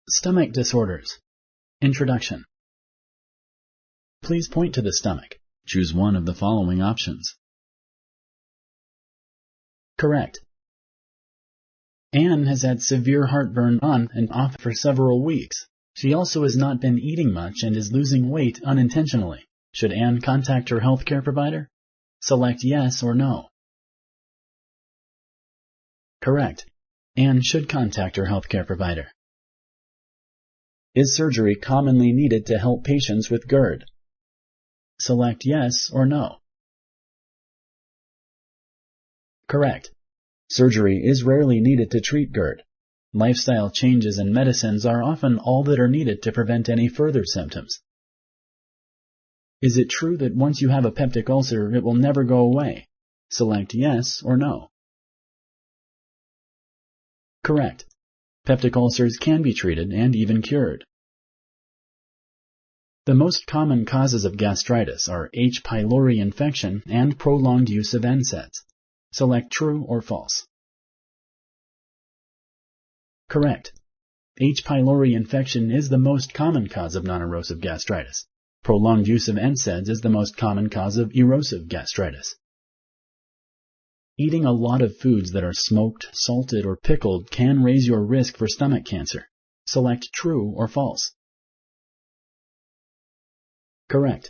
Stomach disorders. Introduction. Please point to the stomach. Choose one of the following options. Correct. Anne has had severe heartburn on and off for several weeks. She also has not been eating much and is losing weight unintentionally. Should Anne contact her healthcare provider? Select yes or no. Correct. Anne should contact her healthcare provider. Is surgery commonly needed to help patients with GERD? Select yes or no. Correct. Surgery is rarely needed to treat GERD. Lifestyle changes and medicines are often all that are needed to prevent any further symptoms. Is it true that once you have a peptic ulcer, it will never go away? Select yes or no. Correct. Peptic ulcers can be treated and even cured. The most common causes of gastritis are H. pylori infection and prolonged use of NSAIDs. Select true or false. Correct. H. pylori infection is the most common cause of non-erosive gastritis. Prolonged use of NSAIDs is the most common cause of erosive gastritis. Eating a lot of foods that are smoked, salted, or pickled can raise your risk for stomach cancer. Select true or false. Correct.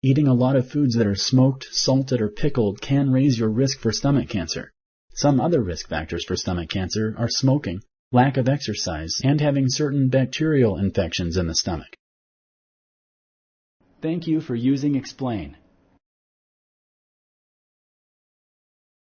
Eating a lot of foods that are smoked, salted, or pickled can raise your risk for stomach cancer. Some other risk factors for stomach cancer are smoking, lack of exercise, and having certain bacterial infections in the stomach. Thank you for using Explain.